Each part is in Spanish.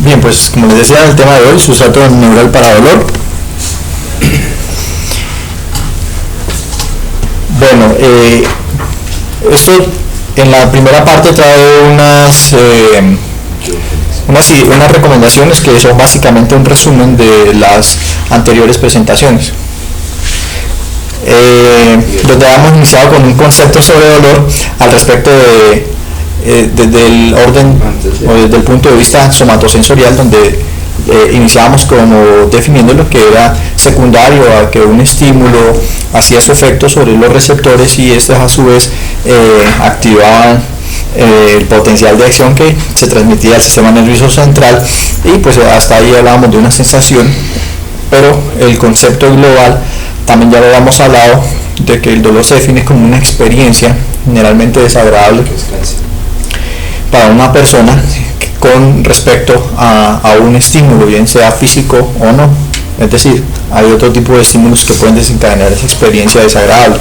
Bien, pues como les decía, el tema de hoy, sustrato neural para dolor. Bueno, esto en la primera parte trae unas recomendaciones que son básicamente un resumen de las anteriores presentaciones. Donde hemos iniciado con un concepto sobre dolor al respecto desde el orden o desde el punto de vista somatosensorial, donde iniciamos como definiendo lo que era secundario a que un estímulo hacía su efecto sobre los receptores y estos a su vez activaban el potencial de acción que se transmitía al sistema nervioso central, y pues hasta ahí hablábamos de una sensación, pero el concepto global también ya lo habíamos hablado de que el dolor se define como una experiencia generalmente desagradable para una persona con respecto a un estímulo, bien sea físico o no. Es decir, hay otro tipo de estímulos que pueden desencadenar esa experiencia desagradable.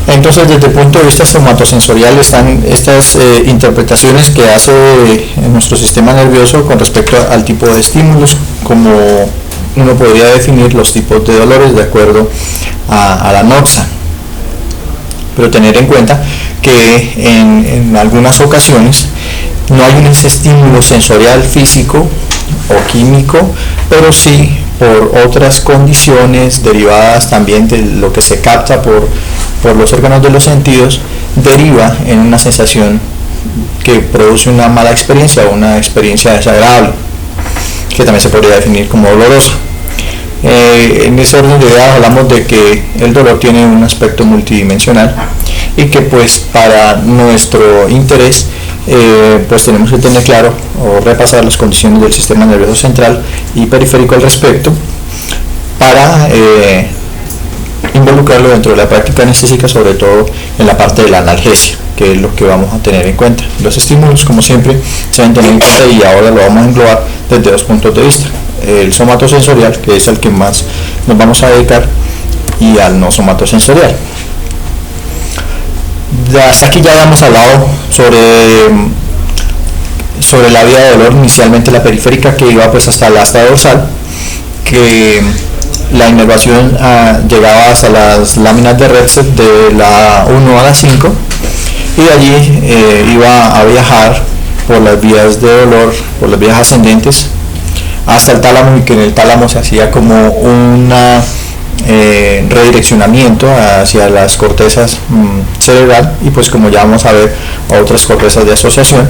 Entonces, desde el punto de vista somatosensorial están estas interpretaciones que hace nuestro sistema nervioso con respecto al tipo de estímulos, como uno podría definir los tipos de dolores de acuerdo a la NOTSA. Pero tener en cuenta que en algunas ocasiones no hay un estímulo sensorial físico o químico, pero sí por otras condiciones derivadas también de lo que se capta por los órganos de los sentidos, deriva en una sensación que produce una mala experiencia o una experiencia desagradable, que también se podría definir como dolorosa. En ese orden de ideas hablamos de que el dolor tiene un aspecto multidimensional y que pues para nuestro interés pues tenemos que tener claro o repasar las condiciones del sistema nervioso central y periférico al respecto para involucrarlo dentro de la práctica anestésica, sobre todo en la parte de la analgesia, que es lo que vamos a tener en cuenta. Los estímulos, como siempre, se deben tener en cuenta y ahora lo vamos a englobar desde dos puntos de vista: el somatosensorial, que es el que más nos vamos a dedicar, y al no somatosensorial. Hasta aquí ya habíamos hablado sobre la vía de dolor, inicialmente la periférica, que iba pues hasta la asta dorsal, que la inervación llegaba hasta las láminas de Retsett de la 1 a la 5, y de allí iba a viajar por las vías de dolor, por las vías ascendentes hasta el tálamo, y que en el tálamo se hacía como una redireccionamiento hacia las cortezas cerebral, y pues como ya vamos a ver otras cortezas de asociación.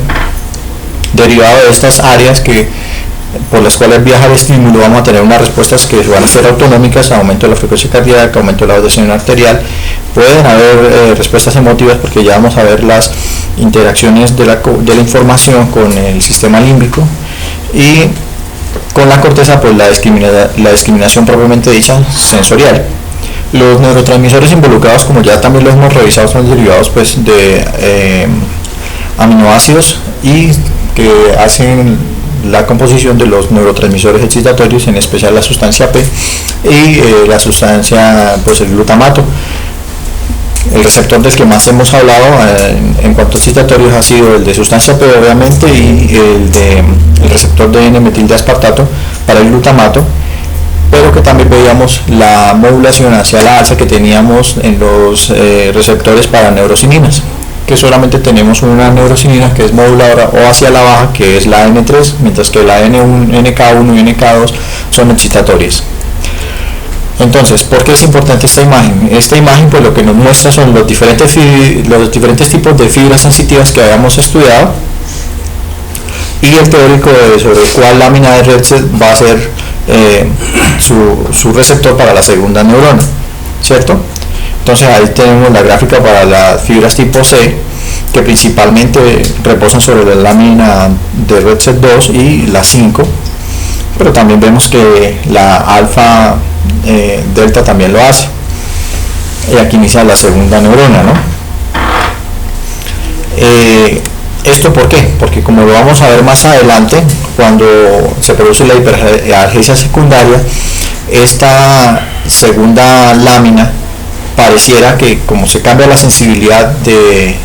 Derivado de estas áreas por las cuales viaja el estímulo, vamos a tener unas respuestas que van a ser autonómicas: aumento de la frecuencia cardíaca, aumento de la presión arterial. Pueden haber respuestas emotivas, porque ya vamos a ver las interacciones de la información con el sistema límbico, y con la corteza pues la discriminación propiamente dicha sensorial. Los neurotransmisores involucrados, como ya también lo hemos revisado, son derivados pues de aminoácidos y que hacen la composición de los neurotransmisores excitatorios, en especial la sustancia P y la sustancia pues el glutamato. El receptor del que más hemos hablado en cuanto a excitatorios ha sido el de sustancia P, obviamente, y el receptor de N-metildeaspartato para el glutamato, pero que también veíamos la modulación hacia la alza que teníamos en los receptores para neurosininas, que solamente tenemos una neurosinina que es moduladora, o hacia la baja, que es la N3, mientras que la NK1 y NK2 son excitatorias. Entonces, ¿por qué es importante esta imagen? Esta imagen pues lo que nos muestra son los diferentes tipos de fibras sensitivas que habíamos estudiado, y el teórico sobre cuál lámina de Retsett va a ser su receptor para la segunda neurona, ¿cierto? Entonces ahí tenemos la gráfica para las fibras tipo C, que principalmente reposan sobre la lámina de Retsett 2 y la 5, pero también vemos que la alfa delta también lo hace, y aquí inicia la segunda neurona, ¿no? ¿Esto por qué? Porque, como lo vamos a ver más adelante, cuando se produce la hiperalgesia secundaria, esta segunda lámina pareciera que, como se cambia la sensibilidad de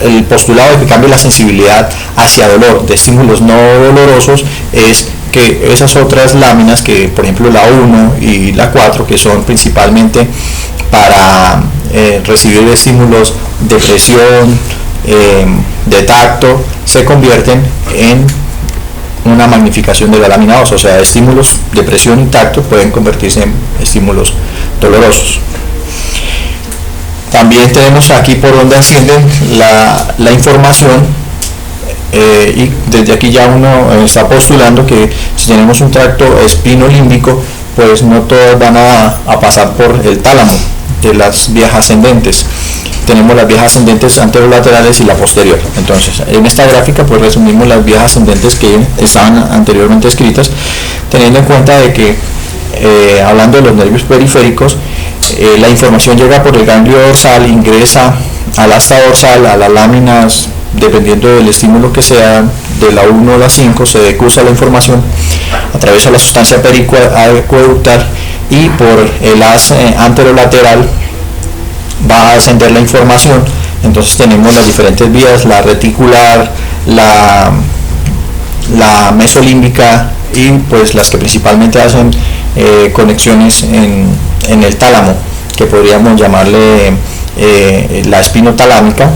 el postulado de que cambie la sensibilidad hacia dolor de estímulos no dolorosos es que esas otras láminas, que por ejemplo la 1 y la 4, que son principalmente para recibir estímulos de presión, de tacto, se convierten en una magnificación de la lámina 2, o sea, estímulos de presión y tacto pueden convertirse en estímulos dolorosos. También tenemos aquí por donde ascienden la información, y desde aquí ya uno está postulando que si tenemos un tracto espinolímbico, pues no todas van a pasar por el tálamo de las vías ascendentes. Tenemos las vías ascendentes anterolaterales y la posterior. Entonces, en esta gráfica pues resumimos las vías ascendentes que estaban anteriormente escritas, teniendo en cuenta de que, hablando de los nervios periféricos, la información llega por el ganglio dorsal, ingresa al asta dorsal, a las láminas, dependiendo del estímulo que sea, de la 1 a la 5, se decursa la información, atraviesa la sustancia periacueductal y por el haz anterolateral va a ascender la información. Entonces tenemos las diferentes vías, la reticular, la mesolímbica y pues las que principalmente hacen conexiones en el tálamo, que podríamos llamarle la espinotalámica,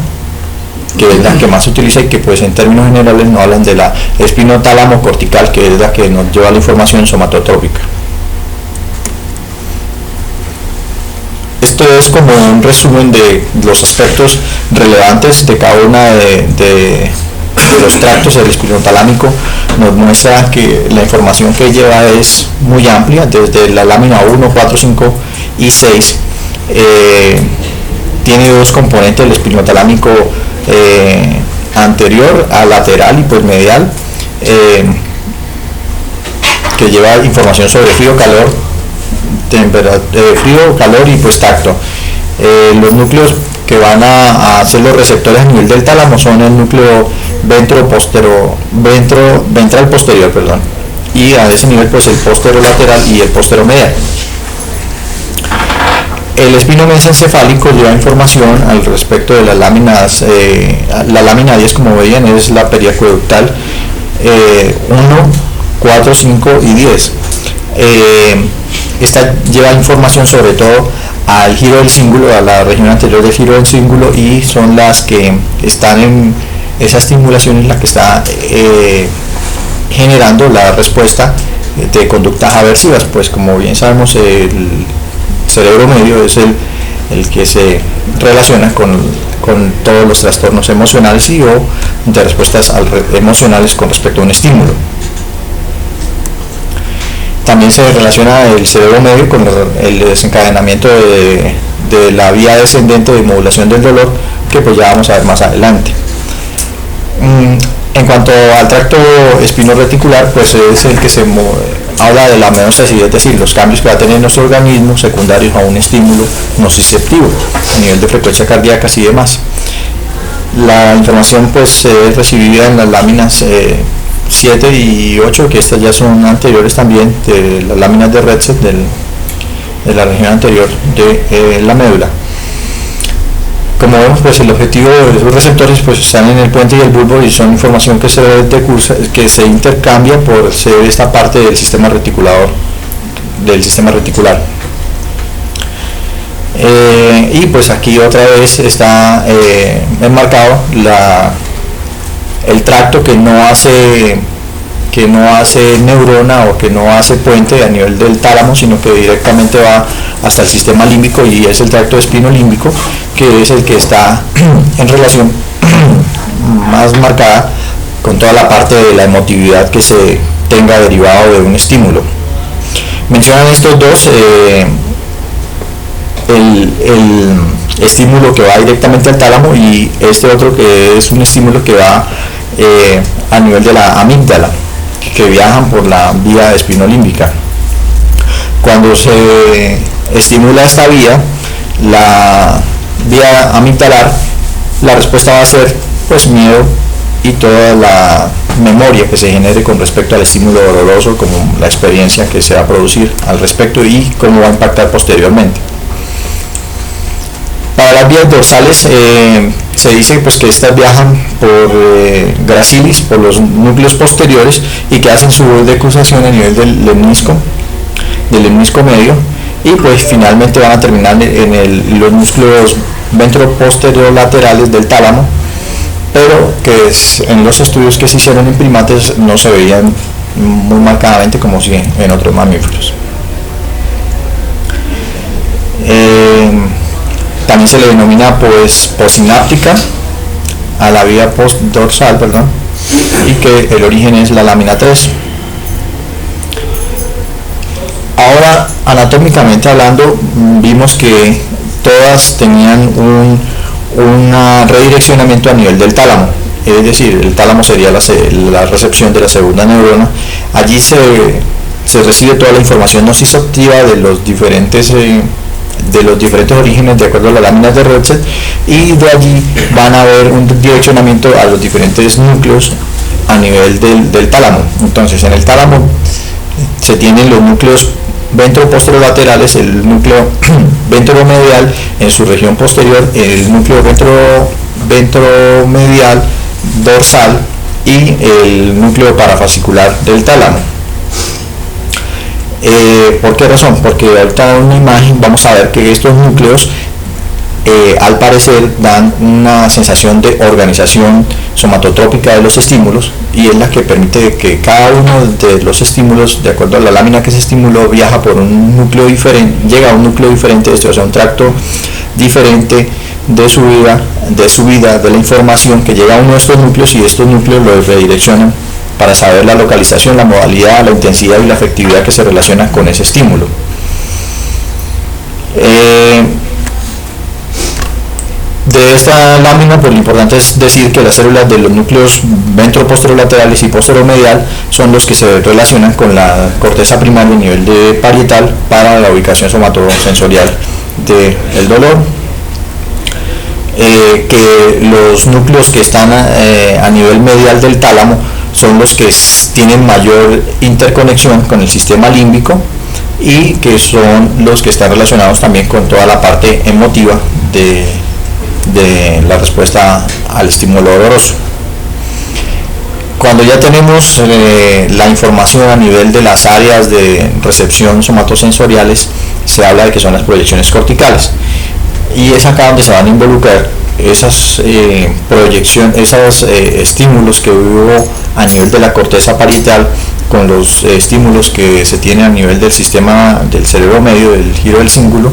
que es la que más se utiliza y que pues en términos generales no hablan de la espinotálamo cortical, que es la que nos lleva la información somatotrópica. Esto es como un resumen de los aspectos relevantes de cada una de los tractos. El espinotalámico nos muestra que la información que lleva es muy amplia, desde la lámina 1, 4, 5 y 6. Tiene dos componentes, el espinotalámico anterior a lateral y pues medial, que lleva información sobre frío, calor, frío, calor y pues tacto. Los núcleos que van a hacer los receptores a nivel del tálamo son el núcleo ventral posterior, y a ese nivel pues el posterolateral y el posteromedial. El espino mesencefálico lleva información al respecto de las láminas. La lámina 10, como veían, es la periacueductal, 1, 4, 5 y 10. Esta lleva información sobre todo al giro del cíngulo, a la región anterior del giro del cíngulo, y son las que están en esa estimulación, en la que está generando la respuesta de conductas aversivas. Pues como bien sabemos, el cerebro medio es el que se relaciona con todos los trastornos emocionales y o de respuestas emocionales con respecto a un estímulo. También se relaciona el cerebro medio con el desencadenamiento de la vía descendente de modulación del dolor, que pues ya vamos a ver más adelante. En cuanto al tracto espinoreticular, pues es el que habla de la homeostasis, es decir, los cambios que va a tener nuestro organismo secundarios a un estímulo nociceptivo, a nivel de frecuencia cardíaca y demás. La información pues es recibida en las láminas 7 y 8, que estas ya son anteriores también, de las láminas de Retsek, de la región anterior de la médula. Como vemos, pues el objetivo de los receptores pues están en el puente y el bulbo, y son información que que se intercambia por ser esta parte del sistema reticular. Y pues aquí otra vez está enmarcado el tracto que no hace neurona o que no hace puente a nivel del tálamo, sino que directamente va hasta el sistema límbico, y es el tracto espinolímbico, que es el que está en relación más marcada con toda la parte de la emotividad que se tenga derivado de un estímulo. Mencionan estos dos, el estímulo que va directamente al tálamo y este otro que es un estímulo que va a nivel de la amígdala, que viajan por la vía espinolímbica. Cuando se estimula esta vía, la vía amigdalar, la respuesta va a ser pues miedo y toda la memoria que se genere con respecto al estímulo doloroso, como la experiencia que se va a producir al respecto y cómo va a impactar posteriormente. Para las vías dorsales se dice pues que estas viajan por gracilis, por los núcleos posteriores, y que hacen su decruzación a nivel del lemnisco medio, y pues finalmente van a terminar en los núcleos ventroposterior laterales del tálamo, pero que en los estudios que se hicieron en primates no se veían muy marcadamente como si en otros mamíferos. También se le denomina pues postsináptica a la vía postdorsal, y que el origen es la lámina 3. Ahora, anatómicamente hablando, vimos que todas tenían un redireccionamiento a nivel del tálamo, es decir, el tálamo sería la recepción de la segunda neurona. Allí se recibe toda la información nociceptiva de los diferentes orígenes de acuerdo a las láminas de Rødsted, y de allí van a haber un direccionamiento a los diferentes núcleos a nivel del tálamo. Entonces, en el tálamo se tienen los núcleos ventroposterolaterales, el núcleo ventromedial en su región posterior, el núcleo ventromedial dorsal y el núcleo parafascicular del tálamo. ¿Por qué razón? Porque ahorita en una imagen vamos a ver que estos núcleos al parecer dan una sensación de organización somatotrópica de los estímulos, y es la que permite que cada uno de los estímulos, de acuerdo a la lámina que se estimuló, viaja por un núcleo diferente, llega a un núcleo diferente, o sea, un tracto diferente de subida de la información que llega a uno de estos núcleos, y estos núcleos los redireccionan para saber la localización, la modalidad, la intensidad y la efectividad que se relaciona con ese estímulo. De esta lámina, pues lo importante es decir que las células de los núcleos ventroposterolaterales y posteromedial son los que se relacionan con la corteza primaria a nivel de parietal para la ubicación somatosensorial del dolor. Que los núcleos que están a nivel medial del tálamo son los que tienen mayor interconexión con el sistema límbico, y que son los que están relacionados también con toda la parte emotiva de la respuesta al estímulo doloroso. Cuando ya tenemos la información a nivel de las áreas de recepción somatosensoriales, se habla de que son las proyecciones corticales, y es acá donde se van a involucrar esas esos estímulos que hubo a nivel de la corteza parietal con los estímulos que se tienen a nivel del sistema del cerebro medio, del giro del cíngulo,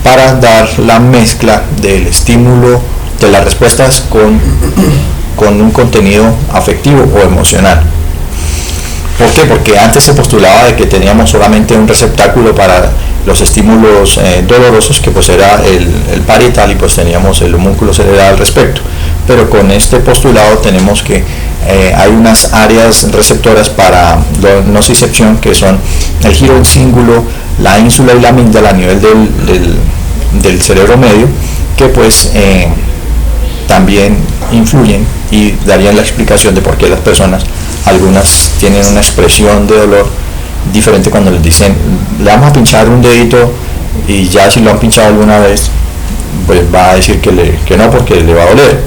para dar la mezcla del estímulo, de las respuestas con un contenido afectivo o emocional. ¿Por qué? Porque antes se postulaba de que teníamos solamente un receptáculo para los estímulos dolorosos, que pues era el parietal, y pues teníamos el homúnculo cerebral al respecto. Pero con este postulado tenemos que hay unas áreas receptoras para la nocicepción, que son el giro del cíngulo, la ínsula y la amígdala a nivel del cerebro medio, que pues también influyen y darían la explicación de por qué las personas, algunas tienen una expresión de dolor diferente cuando les dicen le vamos a pinchar un dedito, y ya si lo han pinchado alguna vez pues va a decir que no, porque le va a doler.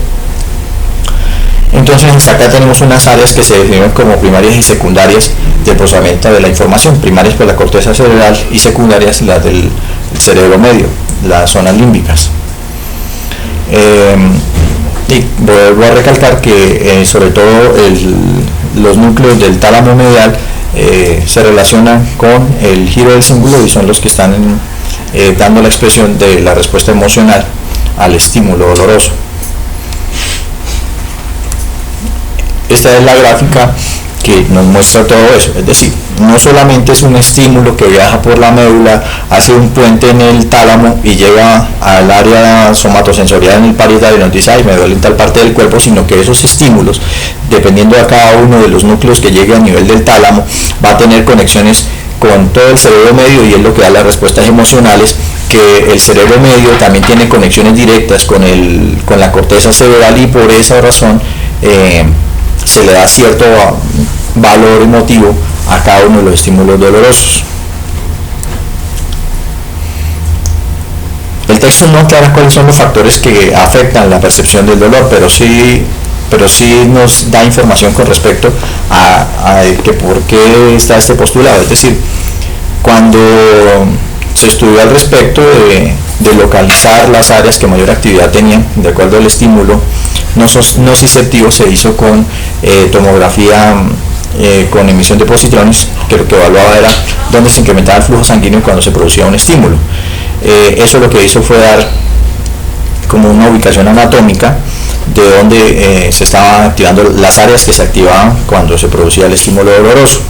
Entonces hasta acá tenemos unas áreas que se definen como primarias y secundarias de procesamiento de la información, primarias por la corteza cerebral y secundarias las del cerebro medio, las zonas límbicas. Y vuelvo a recalcar que sobre todo los núcleos del tálamo medial se relacionan con el giro del cíngulo, y son los que están dando la expresión de la respuesta emocional al estímulo doloroso. Esta es la gráfica que nos muestra todo eso, es decir, no solamente es un estímulo que viaja por la médula, hace un puente en el tálamo y llega al área somatosensorial en el parietal y nos dice, ay, me duele en tal parte del cuerpo, sino que esos estímulos, dependiendo de cada uno de los núcleos que llegue a nivel del tálamo, va a tener conexiones con todo el cerebro medio, y es lo que da las respuestas emocionales, que el cerebro medio también tiene conexiones directas con la corteza cerebral, y por esa razón se le da cierto valor emotivo a cada uno de los estímulos dolorosos. El texto no aclara cuáles son los factores que afectan la percepción del dolor, pero sí nos da información con respecto a que por qué está este postulado. Es decir, cuando se estudió al respecto de localizar las áreas que mayor actividad tenían de acuerdo al estímulo nociceptivo, se hizo con tomografía con emisión de positrones, que lo que evaluaba era dónde se incrementaba el flujo sanguíneo cuando se producía un estímulo. Eso lo que hizo fue dar como una ubicación anatómica de donde se estaban activando las áreas que se activaban cuando se producía el estímulo doloroso.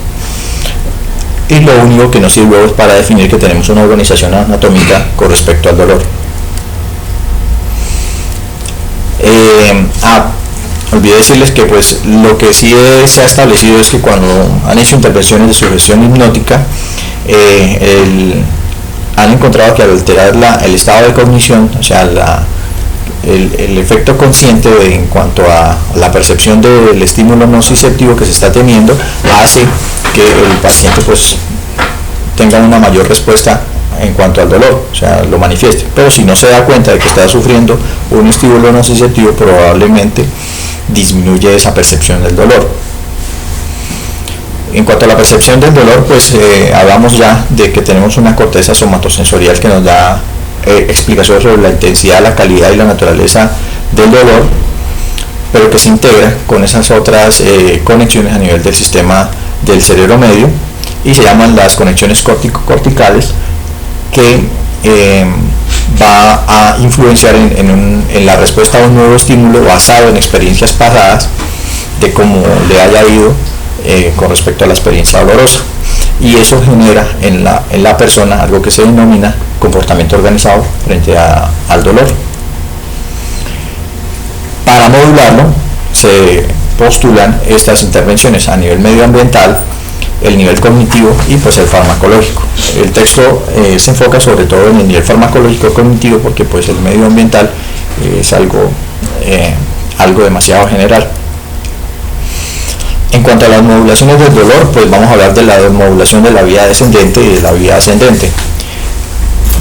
Y lo único que nos sirvió es para definir que tenemos una organización anatómica con respecto al dolor. Olvidé decirles que pues lo que sí se ha establecido es que cuando han hecho intervenciones de sugestión hipnótica, han encontrado que al alterar el estado de cognición, o sea, el efecto consciente en cuanto a la percepción del estímulo nociceptivo que se está teniendo, hace que el paciente pues tenga una mayor respuesta en cuanto al dolor, o sea, lo manifieste. Pero si no se da cuenta de que está sufriendo un estímulo nociceptivo, probablemente disminuye esa percepción del dolor. En cuanto a la percepción del dolor, pues hablamos ya de que tenemos una corteza somatosensorial que nos da explicación sobre la intensidad, la calidad y la naturaleza del dolor, pero que se integra con esas otras conexiones a nivel del sistema del cerebro medio, y se llaman las conexiones córtico-corticales, que va a influenciar en la respuesta a un nuevo estímulo basado en experiencias pasadas de cómo le haya ido con respecto a la experiencia dolorosa, y eso genera en la persona algo que se denomina comportamiento organizado frente al dolor. Para modularlo se postulan estas intervenciones a nivel medioambiental, el nivel cognitivo y pues el farmacológico. El texto se enfoca sobre todo en el nivel farmacológico cognitivo, porque pues el medioambiental es algo demasiado general. En cuanto a las modulaciones del dolor, pues vamos a hablar de la modulación de la vía descendente y de la vía ascendente.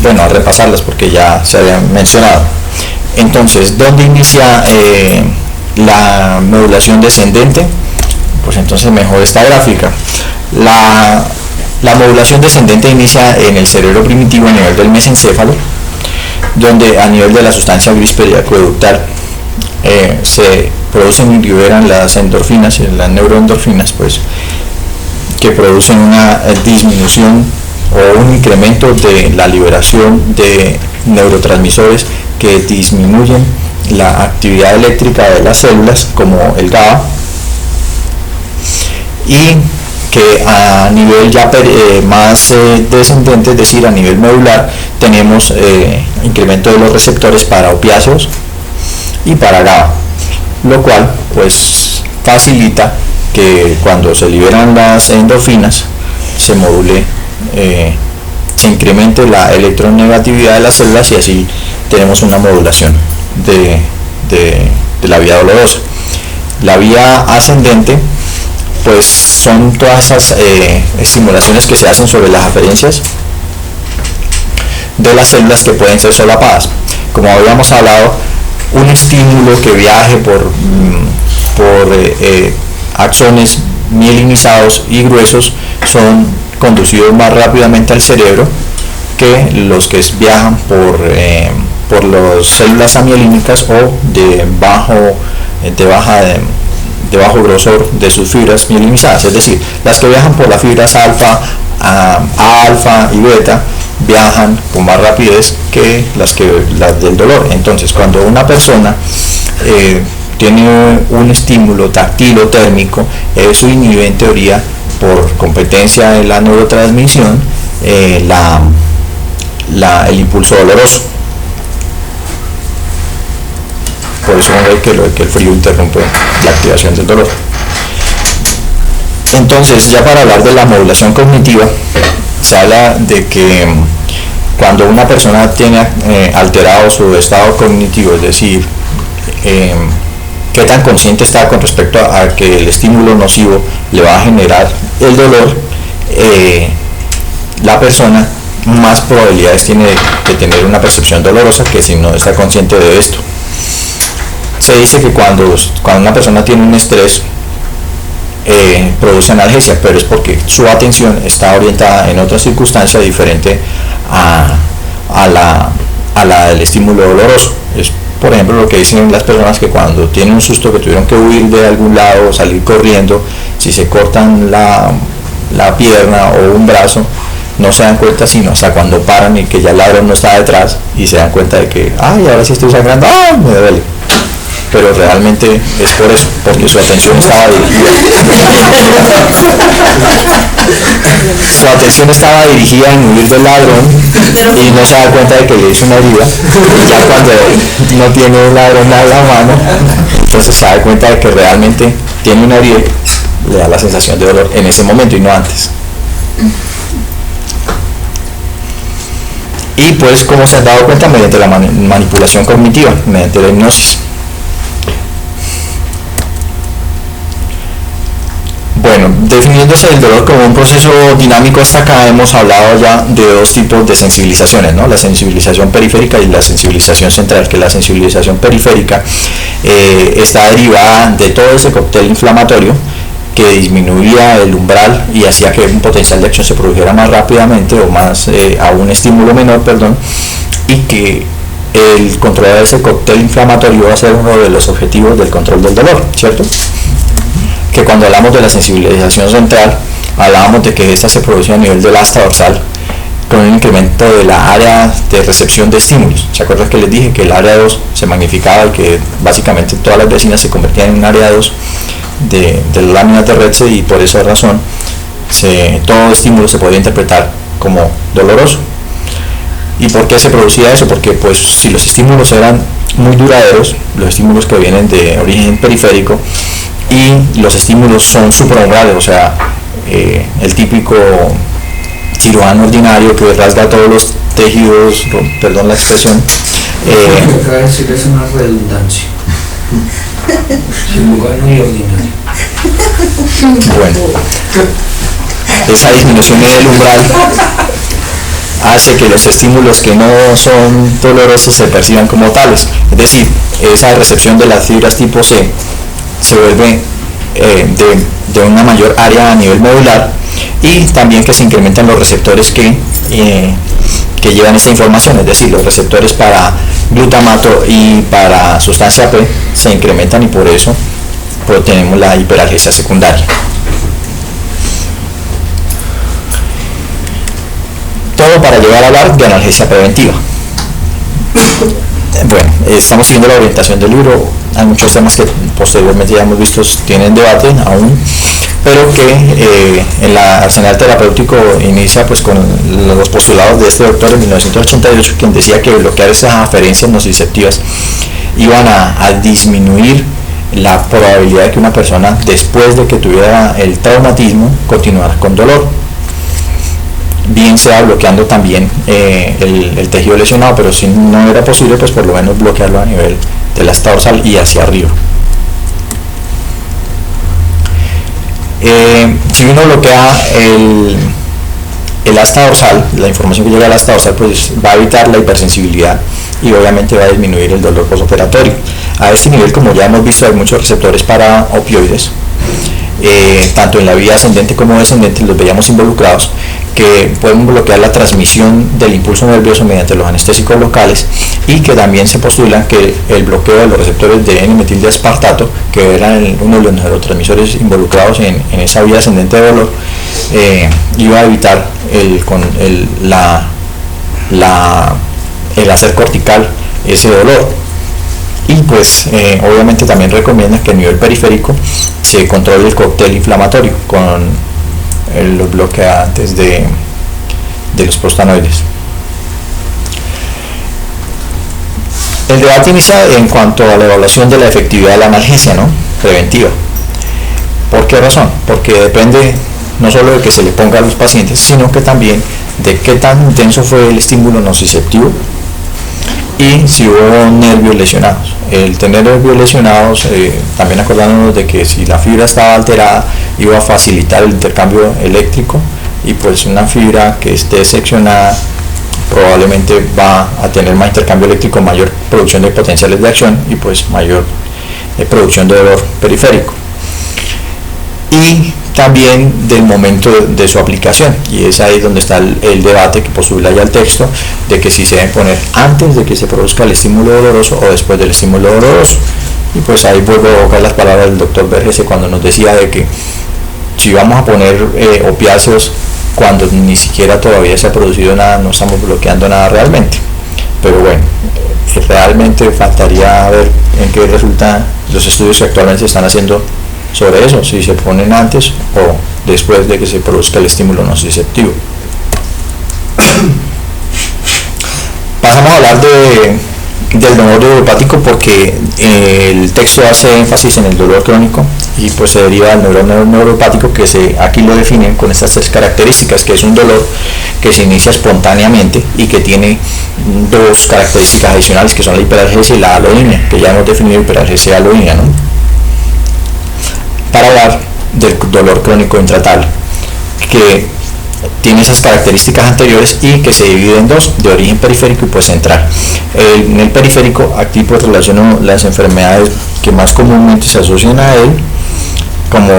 Bueno, a repasarlas porque ya se habían mencionado. Entonces, ¿dónde inicia la modulación descendente? Pues entonces mejor esta gráfica. La modulación descendente inicia en el cerebro primitivo a nivel del mesencéfalo, donde a nivel de la sustancia gris periacueductal se producen y liberan las endorfinas, las neuroendorfinas, pues, que producen una disminución o un incremento de la liberación de neurotransmisores que disminuyen la actividad eléctrica de las células, como el GABA, y que a nivel ya más descendente, es decir, a nivel medular, tenemos incremento de los receptores para opiáceos y para GABA, lo cual pues facilita que cuando se liberan las endorfinas se module, se incremente la electronegatividad de las células, y así tenemos una modulación de la vía dolorosa. La vía ascendente pues son todas esas estimulaciones que se hacen sobre las aferencias de las células, que pueden ser solapadas. Como habíamos hablado, un estímulo que viaje por axones mielinizados y gruesos son conducidos más rápidamente al cerebro que los que viajan por las células amielínicas o de bajo grosor de sus fibras mielinizadas. Es decir, las que viajan por las fibras alfa, alfa y beta viajan con más rapidez que las del dolor. Entonces, cuando una persona tiene un estímulo táctil o térmico, eso inhibe en teoría, por competencia de la neurotransmisión, el impulso doloroso. Por eso ve que el frío interrumpe la activación del dolor. Entonces, ya para hablar de la modulación cognitiva, se habla de que cuando una persona tiene alterado su estado cognitivo, es decir, qué tan consciente está con respecto a que el estímulo nocivo le va a generar el dolor, la persona más probabilidades tiene de tener una percepción dolorosa que si no está consciente de esto. Se dice que cuando una persona tiene un estrés, produce analgesia, pero es porque su atención está orientada en otra circunstancia diferente a la del estímulo doloroso. Es, por ejemplo, lo que dicen las personas que cuando tienen un susto, que tuvieron que huir de algún lado o salir corriendo, si se cortan la pierna o un brazo, no se dan cuenta sino hasta cuando paran y que ya el ladrón no está detrás y se dan cuenta de que, ay, ahora sí estoy sangrando, ¡ay, me duele! Pero realmente es por eso, porque su atención estaba dirigida. Su atención estaba dirigida en huir del ladrón y no se da cuenta de que le hizo una herida. Ya cuando no tiene el ladrón a la mano, entonces se da cuenta de que realmente tiene una herida, le da la sensación de dolor en ese momento y no antes. Y pues, como se han dado cuenta, mediante la manipulación cognitiva, mediante la hipnosis. Bueno, definiéndose el dolor como un proceso dinámico, hasta acá hemos hablado ya de dos tipos de sensibilizaciones, ¿no? La sensibilización periférica y la sensibilización central, que la sensibilización periférica está derivada de todo ese cóctel inflamatorio que disminuía el umbral y hacía que un potencial de acción se produjera más rápidamente o más a un estímulo menor, perdón, y que el control de ese cóctel inflamatorio va a ser uno de los objetivos del control del dolor, ¿cierto? Que cuando hablamos de la sensibilización central, hablábamos de que esta se produce a nivel del asta dorsal con un incremento de la área de recepción de estímulos. ¿Se acuerdan que les dije que el área 2 se magnificaba y que básicamente todas las vecinas se convertían en un área 2 de las láminas de Retsey, y por esa razón todo estímulo se podía interpretar como doloroso? ¿Y por qué se producía eso? Porque pues si los estímulos eran muy duraderos, los estímulos que vienen de origen periférico, y los estímulos son supraumbrales, o sea, el típico cirujano ordinario que rasga todos los tejidos, perdón la expresión. Acaba de decir, es una redundancia. Cirujano y ordinario. Bueno, esa disminución en el umbral hace que los estímulos que no son dolorosos se perciban como tales. Es decir, esa recepción de las fibras tipo C se vuelve de una mayor área a nivel medular, y también que se incrementan los receptores que llevan esta información, es decir, los receptores para glutamato y para sustancia P se incrementan, y por eso pues, tenemos la hiperalgesia secundaria. Todo para llegar a hablar de analgesia preventiva. Bueno, estamos siguiendo la orientación del libro. Hay muchos temas que posteriormente ya hemos visto tienen debate aún, pero que en el arsenal terapéutico inicia pues con los postulados de este doctor en 1988, quien decía que bloquear esas aferencias nociceptivas iban a disminuir la probabilidad de que una persona, después de que tuviera el traumatismo, continuara con dolor, bien sea bloqueando también el tejido lesionado, pero si no era posible, pues por lo menos bloquearlo a nivel del asta dorsal y hacia arriba. Si uno bloquea el asta dorsal, la información que llega al asta dorsal, pues va a evitar la hipersensibilidad y obviamente va a disminuir el dolor postoperatorio. A este nivel, como ya hemos visto, hay muchos receptores para opioides, tanto en la vía ascendente como descendente, los veíamos involucrados, que pueden bloquear la transmisión del impulso nervioso mediante los anestésicos locales, y que también se postula que el bloqueo de los receptores de N-metildiaspartato, que eran uno de los neurotransmisores involucrados en esa vía ascendente de dolor, iba a evitar el hacer cortical ese dolor. Y pues obviamente también recomienda que a nivel periférico se controle el cóctel inflamatorio con los bloqueantes de los prostanoides. El debate inicia en cuanto a la evaluación de la efectividad de la analgesia, ¿no?, preventiva. ¿Por qué razón? Porque depende no solo de que se le ponga a los pacientes, sino que también de qué tan intenso fue el estímulo nociceptivo y si hubo nervios lesionados. El tener nervios lesionados, también acordándonos de que si la fibra estaba alterada, iba a facilitar el intercambio eléctrico y pues una fibra que esté seccionada probablemente va a tener más intercambio eléctrico, mayor producción de potenciales de acción y pues mayor producción de dolor periférico. Y también del momento de su aplicación, y es ahí donde está el debate que postula ya el texto, de que si se debe poner antes de que se produzca el estímulo doloroso o después del estímulo doloroso. Y pues ahí vuelvo a evocar las palabras del doctor Vergese cuando nos decía de que si vamos a poner opiáceos cuando ni siquiera todavía se ha producido nada, no estamos bloqueando nada realmente. Pero bueno, realmente faltaría ver en qué resulta los estudios que actualmente se están haciendo sobre eso, si se ponen antes o después de que se produzca el estímulo nociceptivo. Pasamos a hablar del dolor neuropático porque el texto hace énfasis en el dolor crónico y pues se deriva del dolor neuropático que aquí lo definen con estas tres características, que es un dolor que se inicia espontáneamente y que tiene dos características adicionales que son la hiperalgesia y la alodinia, que ya hemos definido hiperalgesia y alodinia, ¿no? Para hablar del dolor crónico intratable, que tiene esas características anteriores y que se divide en dos, de origen periférico y pues central. En el periférico, aquí pues relaciono las enfermedades que más comúnmente se asocian a él, como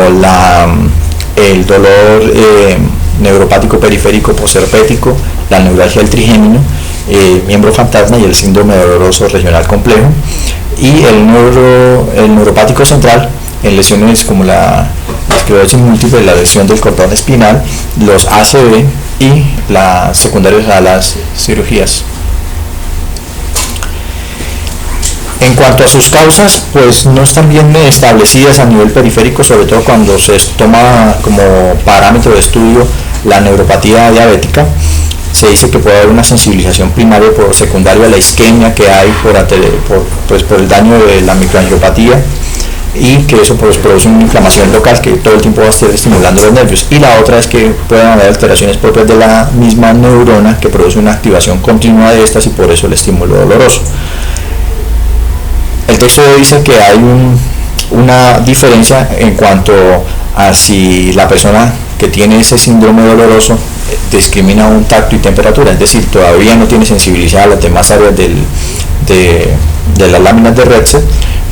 el dolor neuropático periférico posherpético, la neuralgia del trigémino, miembro fantasma y el síndrome doloroso regional complejo, y el neuropático central en lesiones como la esclerosis múltiple, la lesión del cordón espinal, los ACV y las secundarias a las cirugías. En cuanto a sus causas, pues no están bien establecidas a nivel periférico, sobre todo cuando se toma como parámetro de estudio la neuropatía diabética. Se dice que puede haber una sensibilización primaria o secundaria a la isquemia que hay por el daño de la microangiopatía, y que eso pues produce una inflamación local que todo el tiempo va a estar estimulando los nervios. Y la otra es que pueden haber alteraciones propias de la misma neurona que produce una activación continua de estas y por eso el estímulo doloroso. El texto dice que hay una diferencia en cuanto a si la persona que tiene ese síndrome doloroso discrimina un tacto y temperatura, es decir, todavía no tiene sensibilidad a las demás áreas de las láminas de Retsche,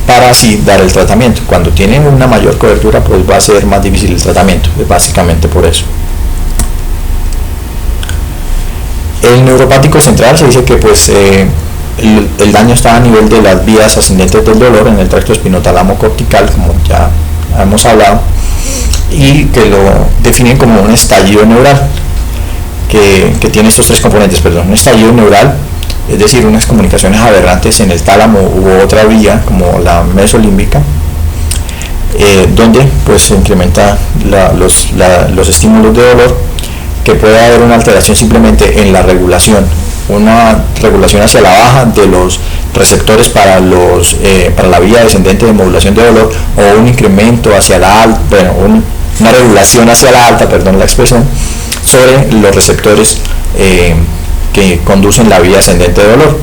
para así dar el tratamiento. Cuando tiene una mayor cobertura, pues va a ser más difícil el tratamiento, es básicamente por eso. El neuropático central se dice que pues el daño está a nivel de las vías ascendentes del dolor en el tracto espinotálamo cortical, como ya hemos hablado, y que lo definen como un estallido neural que tiene estos tres componentes, un estallido neural, es decir, unas comunicaciones aberrantes en el tálamo u otra vía como la mesolímbica, donde pues se incrementa los estímulos de dolor, que puede haber una alteración simplemente en la regulación, una regulación hacia la baja de los receptores para la vía descendente de modulación de dolor, o un incremento hacia la alta, una regulación hacia la alta, perdón la expresión, sobre los receptores que conducen la vía ascendente de dolor.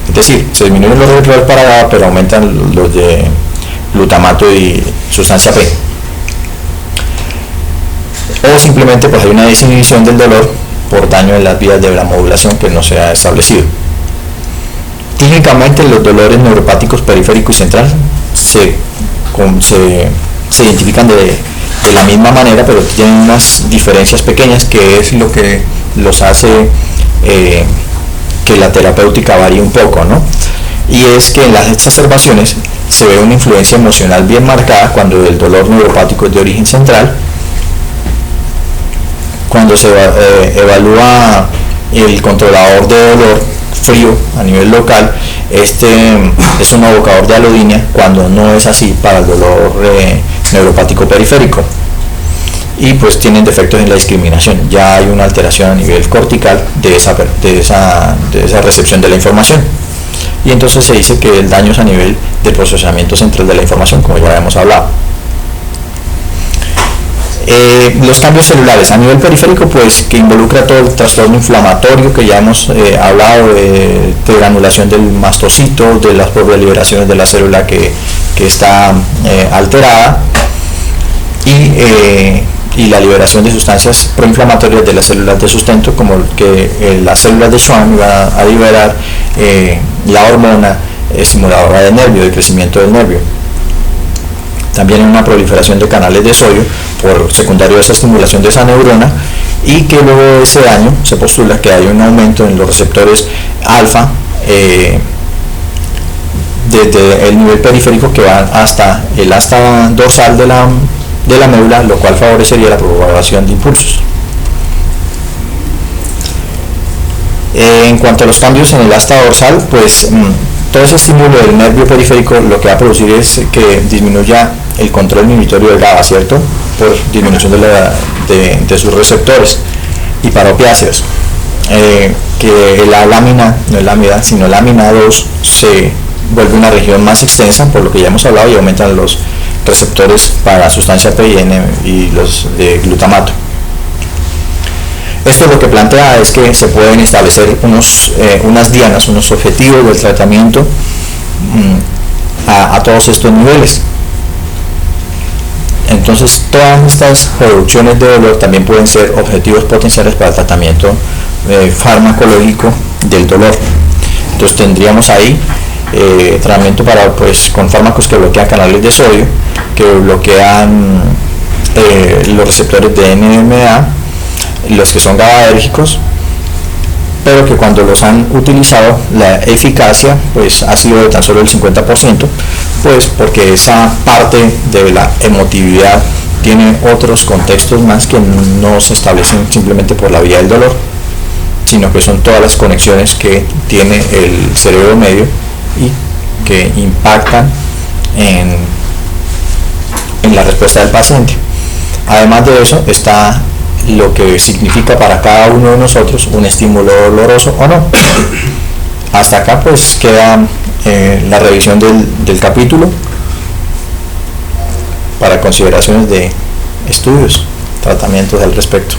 Es decir, se disminuyen los receptores para GABA, pero aumentan los de glutamato y sustancia P. O simplemente pues hay una desinhibición del dolor por daño en las vías de la modulación que no se ha establecido. Clínicamente los dolores neuropáticos periférico y central se identifican de la misma manera, pero tienen unas diferencias pequeñas que es lo que los hace que la terapéutica varíe un poco, ¿no? Y es que en las exacerbaciones se ve una influencia emocional bien marcada cuando el dolor neuropático es de origen central. Cuando se evalúa el controlador de dolor frío a nivel local, este es un evocador de alodinia, cuando no es así para el dolor neuropático periférico. Y pues tienen defectos en la discriminación, ya hay una alteración a nivel cortical de esa recepción de la información, y entonces se dice que el daño es a nivel del procesamiento central de la información, como ya habíamos hablado. Los cambios celulares a nivel periférico, pues que involucra todo el trastorno inflamatorio que ya hemos hablado, de granulación del mastocito, de las propias liberaciones de la célula que está alterada, y y la liberación de sustancias proinflamatorias de las células de sustento, como que las células de Schwann van a liberar la hormona estimuladora del nervio, del crecimiento del nervio. También hay una proliferación de canales de sodio por secundario de esa estimulación de esa neurona, y que luego de ese daño se postula que hay un aumento en los receptores alfa desde el nivel periférico que van hasta el asta dorsal de la médula, lo cual favorecería la propagación de impulsos. En cuanto a los cambios en el asta dorsal, pues todo ese estímulo del nervio periférico lo que va a producir es que disminuya el control inhibitorio del GABA, ¿cierto? Por disminución de sus receptores hiparopiáceos. Que la lámina, no es lámina, sino lámina 2 se vuelve una región más extensa, por lo que ya hemos hablado, y aumentan los receptores para la sustancia PIN y los de glutamato. Esto lo que plantea es que se pueden establecer unas dianas, unos objetivos del tratamiento a todos estos niveles. Entonces, todas estas reducciones de dolor también pueden ser objetivos potenciales para el tratamiento farmacológico del dolor. Entonces, tendríamos ahí tratamiento con fármacos que bloquean canales de sodio, que bloquean los receptores de NMDA, los que son GABAérgicos, pero que cuando los han utilizado la eficacia pues ha sido de tan solo el 50%, pues porque esa parte de la emotividad tiene otros contextos más que no se establecen simplemente por la vía del dolor, sino que son todas las conexiones que tiene el cerebro medio y que impactan en la respuesta del paciente. Además de eso está lo que significa para cada uno de nosotros un estímulo doloroso o no. Hasta acá pues queda la revisión del capítulo para consideraciones de estudios, tratamientos al respecto.